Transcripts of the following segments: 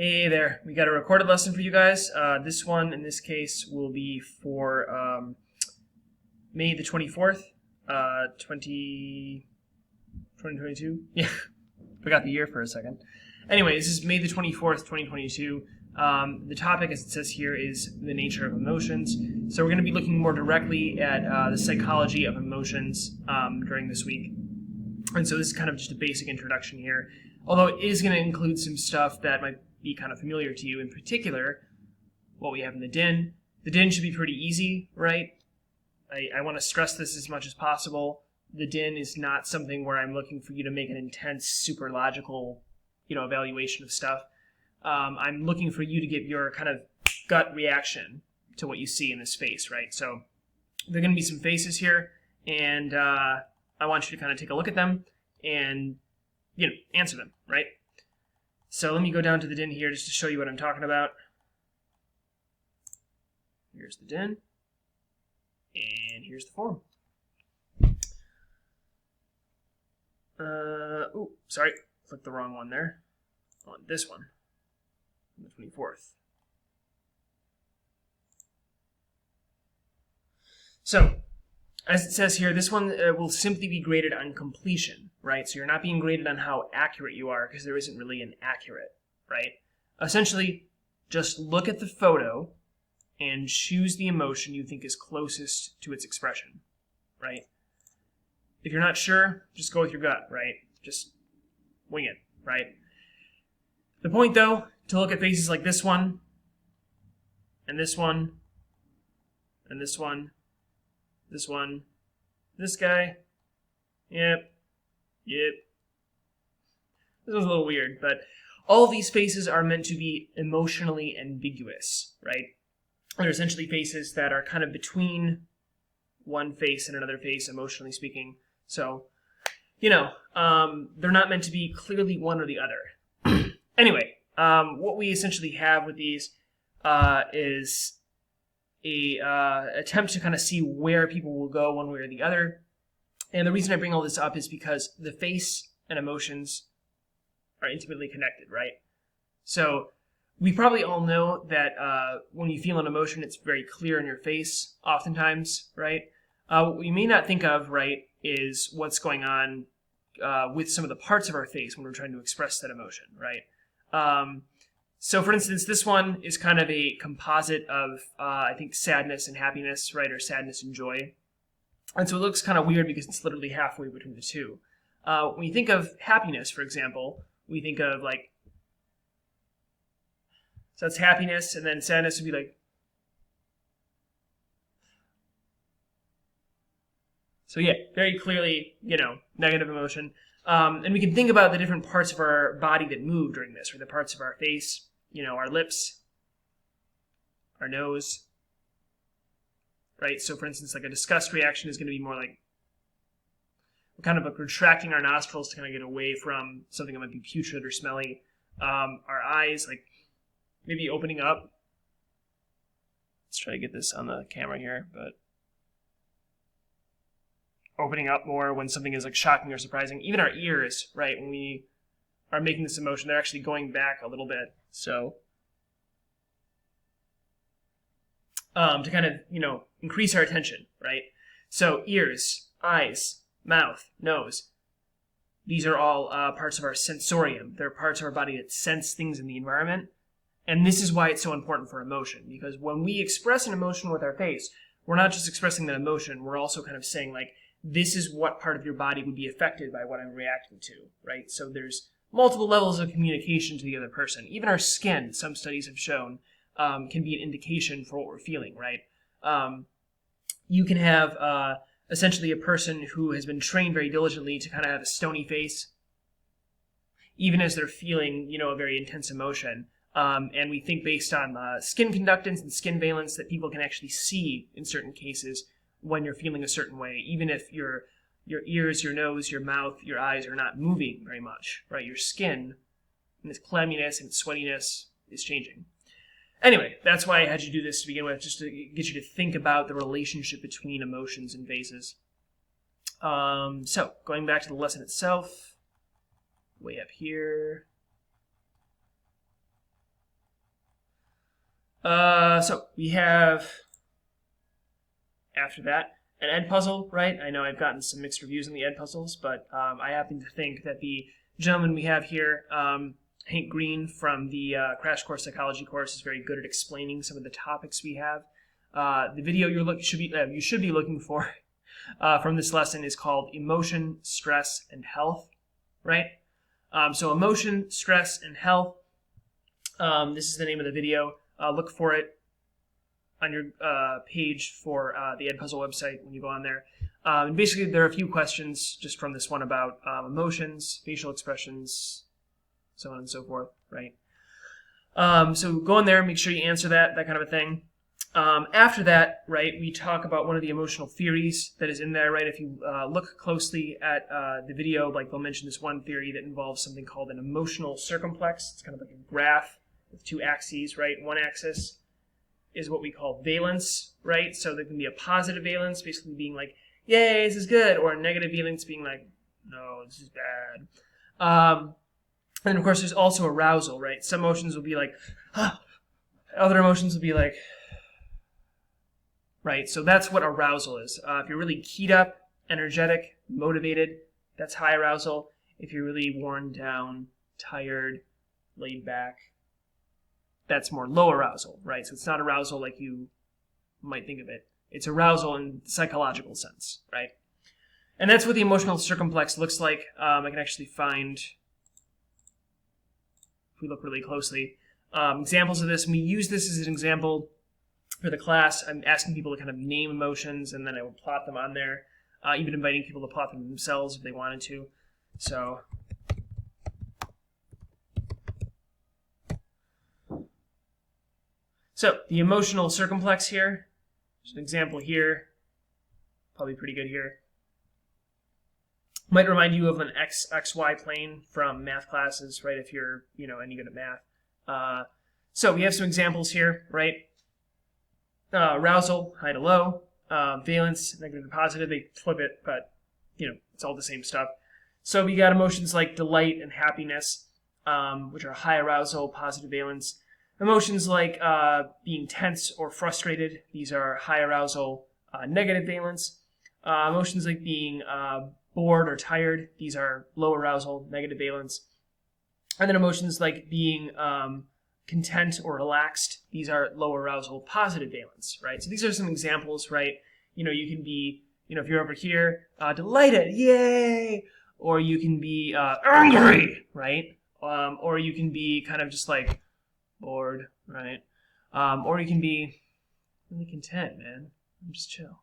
Hey there, we got a recorded lesson for you guys. This one, in this case, will be for May the 24th, 2022. Yeah, forgot the year for a second. Anyway, this is May the 24th, 2022. The topic, as it says here, is the nature of emotions. So we're going to be looking more directly at the psychology of emotions during this week. And so this is kind of just a basic introduction here, although it is going to include some stuff that might be kind of familiar to you. In particular, what we have in the DIN. The DIN should be pretty easy, right? I want to stress this as much as possible. The DIN is not something where I'm looking for you to make an intense, super logical, evaluation of stuff. I'm looking for you to give your kind of gut reaction to what you see in this face, right? So there are going to be some faces here, and I want you to kind of take a look at them and, answer them, right? So let me go down to the DIN here just to show you what I'm talking about. Here's the DIN, and here's the form. Sorry, clicked the wrong one there. I want this one, on the 24th. So, as it says here, this one will simply be graded on completion, right? So you're not being graded on how accurate you are, because there isn't really an accurate, right? Essentially, just look at the photo and choose the emotion you think is closest to its expression, right? If you're not sure, just go with your gut, right? Just wing it, right? The point, though, to look at faces like this one, and this one, and this one, this one, this guy, yep. This was a little weird, but all of these faces are meant to be emotionally ambiguous, right? They're essentially faces that are kind of between one face and another face, emotionally speaking. So, they're not meant to be clearly one or the other. Anyway, what we essentially have with these is a attempt to kind of see where people will go one way or the other. And the reason I bring all this up is because the face and emotions are intimately connected, right? So we probably all know that when you feel an emotion, it's very clear in your face oftentimes, right? What we may not think of, right, is what's going on with some of the parts of our face when we're trying to express that emotion, right? So, for instance, this one is kind of a composite of, I think, sadness and happiness, right, or sadness and joy. And so it looks kind of weird because it's literally halfway between the two. When you think of happiness, for example, we think of, so that's happiness, and then sadness would be like, so yeah, very clearly, negative emotion. And we can think about the different parts of our body that move during this, or the parts of our face, our lips, our nose, right? So for instance, like a disgust reaction is going to be more like, we're kind of retracting our nostrils to kind of get away from something that might be putrid or smelly. Our eyes, maybe opening up. Let's try to get this on the camera here, but opening up more when something is shocking or surprising. Even our ears, right? When we are making this emotion, they're actually going back a little bit. So to kind of, increase our attention, right? So ears, eyes, mouth, nose. These are all parts of our sensorium. They're parts of our body that sense things in the environment. And this is why it's so important for emotion, because when we express an emotion with our face, we're not just expressing that emotion, we're also kind of saying, this is what part of your body would be affected by what I'm reacting to, right? So there's multiple levels of communication to the other person. Even our skin, some studies have shown, can be an indication for what we're feeling, right? You can have essentially a person who has been trained very diligently to kind of have a stony face, even as they're feeling, a very intense emotion. And we think based on skin conductance and skin valence that people can actually see in certain cases when you're feeling a certain way, even if your ears, your nose, your mouth, your eyes are not moving very much, right? Your skin and its clamminess and its sweatiness is changing. Anyway, that's why I had you do this to begin with, just to get you to think about the relationship between emotions and faces. So, going back to the lesson itself, way up here. So we have, after that, an Edpuzzle, right? I know I've gotten some mixed reviews on the Edpuzzles, but I happen to think that the gentleman we have here, Hank Green from the Crash Course Psychology course, is very good at explaining some of the topics we have. The video you should be looking for from this lesson is called Emotion, Stress, and Health, right? So emotion, stress, and health. This is the name of the video. Look for it on your page for the Edpuzzle website when you go on there. And basically, there are a few questions just from this one about emotions, facial expressions, so on and so forth, right? So go in there, make sure you answer that kind of a thing. After that, right, we talk about one of the emotional theories that is in there, right? If you look closely at the video, like they'll mention this one theory that involves something called an emotional circumplex. It's kind of like a graph with two axes, right? One axis is what we call valence, right? So there can be a positive valence, basically being like, yay, this is good, or a negative valence being like, no, this is bad. And of course, there's also arousal, right? Some emotions will be like, ah. Other emotions will be like, right? So that's what arousal is. If you're really keyed up, energetic, motivated, that's high arousal. If you're really worn down, tired, laid back, that's more low arousal, right? So it's not arousal like you might think of it. It's arousal in the psychological sense, right? And that's what the emotional circumplex looks like. I can actually find, if we look really closely, examples of this. And we use this as an example for the class. I'm asking people to kind of name emotions, and then I will plot them on there, even inviting people to plot them themselves if they wanted to. So the emotional circumplex here, there's an example here, probably pretty good here. Might remind you of an XY plane from math classes, right, if you're, any good at math. So we have some examples here, right? Arousal, high to low, valence, negative to positive, they flip it, but, it's all the same stuff. So we got emotions like delight and happiness, which are high arousal, positive valence. Emotions like being tense or frustrated, these are high arousal, negative valence. Emotions like being bored or tired, these are low arousal, negative valence. And then emotions like being content or relaxed, these are low arousal, positive valence, right? So these are some examples, right? You can be, if you're over here, delighted, yay! Or you can be angry, right? Or you can be kind of just like bored, right? Or you can be really content, man. I'm just chill.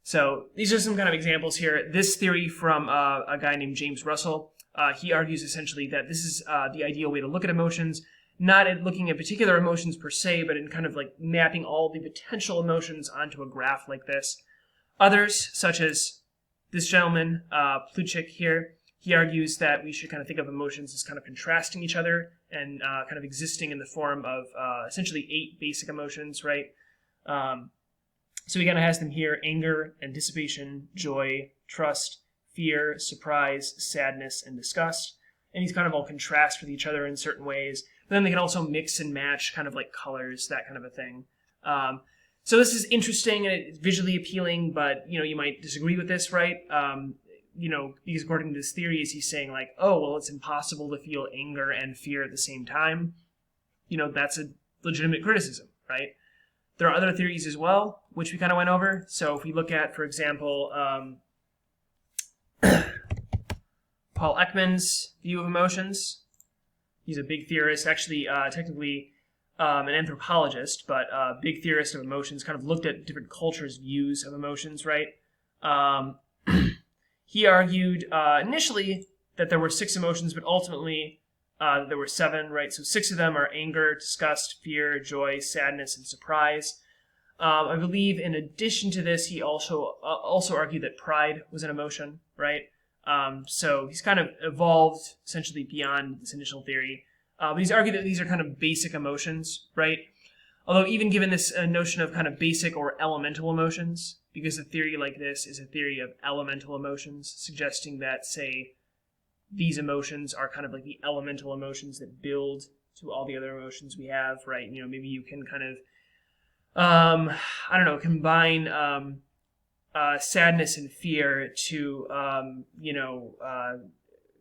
So these are some kind of examples here. This theory from a guy named James Russell, he argues essentially that this is the ideal way to look at emotions, not at looking at particular emotions per se, but in kind of like mapping all the potential emotions onto a graph like this. Others, such as this gentleman, Plutchik here, he argues that we should kind of think of emotions as kind of contrasting each other and kind of existing in the form of essentially 8 basic emotions, right? So he kind of has them here: anger, anticipation, joy, trust, fear, surprise, sadness, and disgust. And these kind of all contrast with each other in certain ways. But then they can also mix and match kind of like colors, that kind of a thing. So this is interesting and it's visually appealing, but, you might disagree with this, right? Because according to this theory, he's saying like, oh, well, it's impossible to feel anger and fear at the same time. That's a legitimate criticism, right? There are other theories as well, which we kind of went over. So if we look at, for example, Paul Ekman's view of emotions, he's a big theorist, actually technically an anthropologist, but a big theorist of emotions, kind of looked at different cultures' views of emotions, right? He argued initially that there were 6 emotions, but ultimately there were 7, right? So 6 of them are anger, disgust, fear, joy, sadness, and surprise. I believe in addition to this, he also argued that pride was an emotion, right? So he's kind of evolved essentially beyond this initial theory. But he's argued that these are kind of basic emotions, right? Although even given this notion of kind of basic or elemental emotions, because a theory like this is a theory of elemental emotions, suggesting that, say, these emotions are kind of like the elemental emotions that build to all the other emotions we have, right? Maybe you can kind of, I don't know, combine sadness and fear to,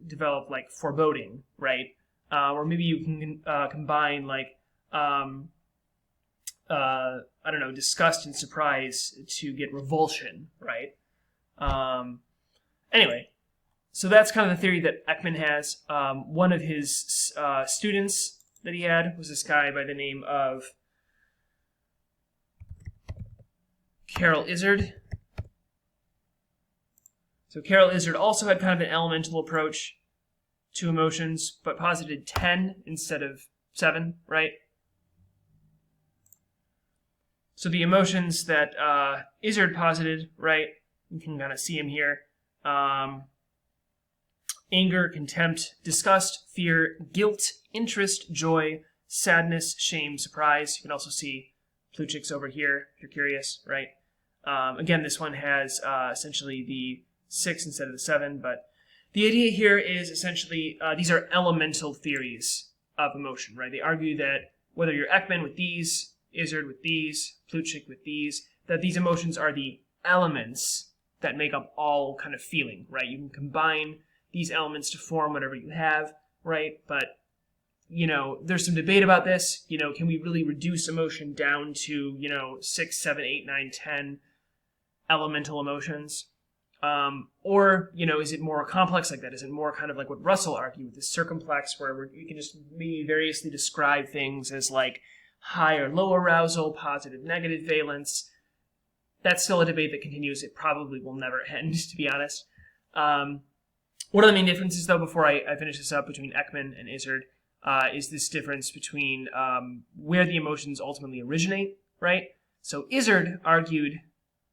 develop like foreboding, right? Or maybe you can combine like, I don't know, disgust and surprise to get revulsion, right? Anyway, so that's kind of the theory that Ekman has. One of his students that he had was this guy by the name of Carroll Izard. So Carroll Izard also had kind of an elemental approach to emotions, but posited 10 instead of 7, right? So the emotions that Izard posited, right, you can kind of see him here. Anger, contempt, disgust, fear, guilt, interest, joy, sadness, shame, surprise. You can also see Plutchik's over here, if you're curious, right? Again, this one has essentially the 6 instead of the 7, but the idea here is essentially these are elemental theories of emotion, right? They argue that whether you're Ekman with these, Izard with these, Plutchik with these, that these emotions are the elements that make up all kind of feeling, right? You can combine these elements to form whatever you have, right? But, there's some debate about this. Can we really reduce emotion down to, 6, 7, 8, 9, 10 elemental emotions? Or, is it more complex like that? Is it more kind of like what Russell argued with this circumplex, where we can just maybe variously describe things as like high or low arousal, positive, negative valence? That's still a debate that continues. It probably will never end, to be honest. One of the main differences, though, before I finish this up, between Ekman and Izard, is this difference between where the emotions ultimately originate, right? So Izard argued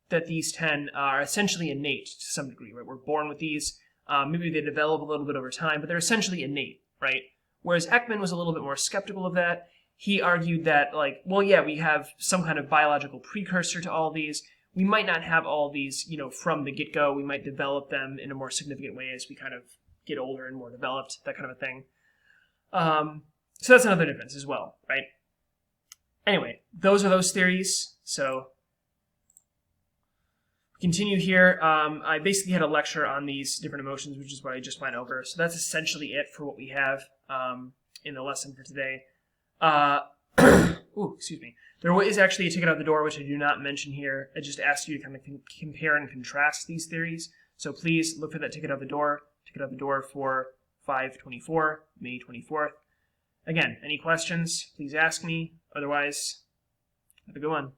that these 10 are essentially innate to some degree, right? We're born with these. Maybe they develop a little bit over time, but they're essentially innate, right? Whereas Ekman was a little bit more skeptical of that. He argued that, like, well, yeah, we have some kind of biological precursor to all these. We might not have all these, from the get-go. We might develop them in a more significant way as we kind of get older and more developed, that kind of a thing. So that's another difference as well, right? Anyway, those are those theories. So continue here. I basically had a lecture on these different emotions, which is what I just went over. So that's essentially it for what we have in the lesson for today. Ooh, excuse me. There is actually a ticket out the door, which I do not mention here. I just asked you to kind of compare and contrast these theories. So please look for that ticket out the door. Ticket out the door for 5/24, May 24th. Again, any questions, please ask me. Otherwise, have a good one.